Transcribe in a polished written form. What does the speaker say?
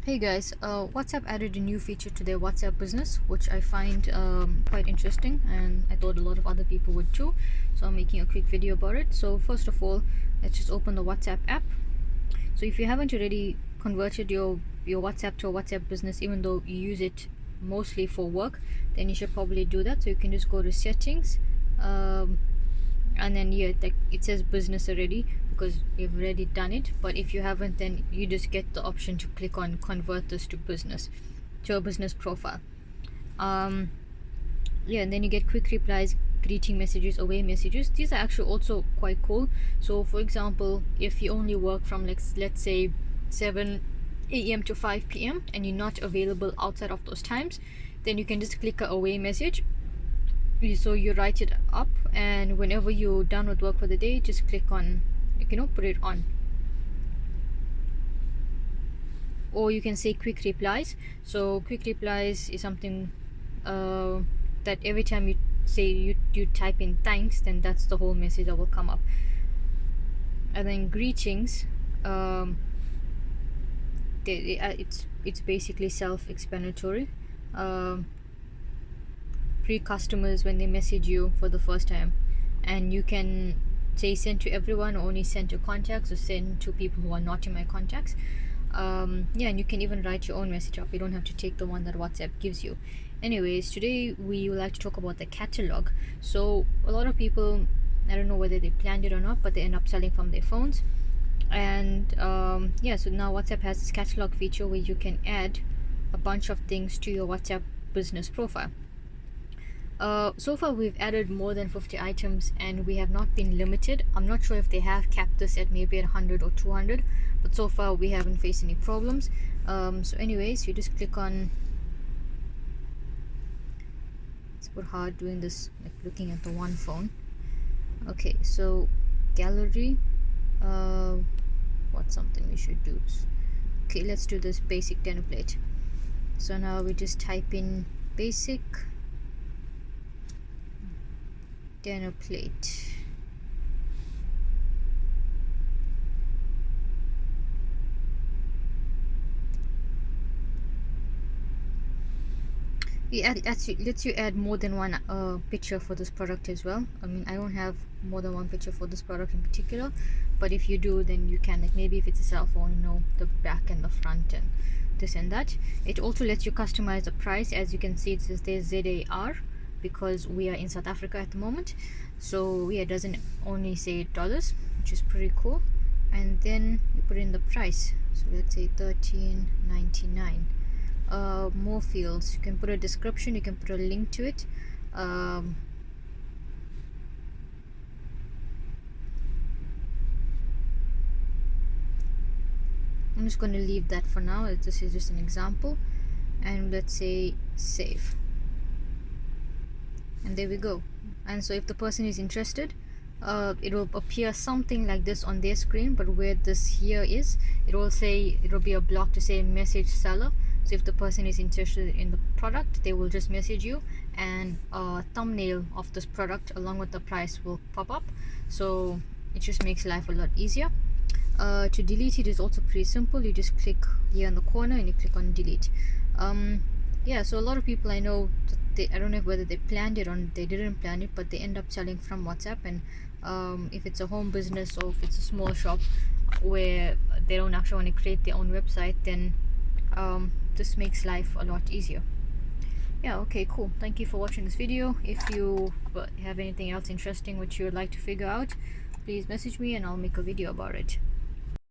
Hey guys, WhatsApp added a new feature to their WhatsApp business, which I find quite interesting, and I thought a lot of other people would too. So I'm making a quick video about it. So first of all, let's just open the WhatsApp app. So if you haven't already converted your WhatsApp to a WhatsApp business, even though you use it mostly for work, then you should probably do that. So you can just go to settings, and then it says business already because you've already done it. But if you haven't, then you just get the option to click on convert this to business, to a business profile. And then you get quick replies, greeting messages, away messages. These are actually also quite cool. So for example, if you only work from let's say 7 a.m. to 5 p.m. and you're not available outside of those times, then you can just click a away message. So you write it up, and whenever you're done with work for the day, just click on, put it on. Or you can say quick replies. So quick replies is something that every time you say you type in thanks, then that's the whole message that will come up. And then greetings, it's basically self-explanatory. Pre-customers, when they message you for the first time, and you can say send to everyone, or only send to contacts, or send to people who are not in my contacts. And you can even write your own message up. You don't have to take the one that WhatsApp gives you. Anyways, today we would like to talk about the catalog. So a lot of people, I don't know whether they planned it or not, but they end up selling from their phones. And so now WhatsApp has this catalog feature where you can add a bunch of things to your WhatsApp business profile. So far we've added more than 50 items, and we have not been limited. I'm not sure if they have capped this at maybe at 100 or 200, but so far we haven't faced any problems. So anyways, you just click on, it's a bit hard doing this, like looking at the one phone. Okay, so gallery, what's something we should do? Okay, let's do this basic template. So now we just type in basic dinner plate. It lets you add more than one picture for this product as well. I mean, I don't have more than one picture for this product in particular, but if you do, then you can, like maybe if it's a cell phone, the back and the front and this and that. It also lets you customize the price. As you can see, it says there's ZAR because we are in South Africa at the moment. So yeah, it doesn't only say dollars, which is pretty cool. And then you put in the price. So let's say $13.99. More fields. You can put a description, you can put a link to it. I'm just going to leave that for now. This is just an example, and let's say save, and there we go. And so if the person is interested, it will appear something like this on their screen, but where this here is, it will be a block to say message seller. So if the person is interested in the product, they will just message you, and a thumbnail of this product along with the price will pop up. So it just makes life a lot easier. To delete it is also pretty simple. You just click here in the corner and you click on delete. So a lot of people I know, I don't know whether they planned it or they didn't plan it, but they end up selling from WhatsApp. And if it's a home business, or if it's a small shop where they don't actually want to create their own website, then this makes life a lot easier. Okay, cool. Thank you for watching this video. If you have anything else interesting which you would like to figure out, please message me and I'll make a video about it.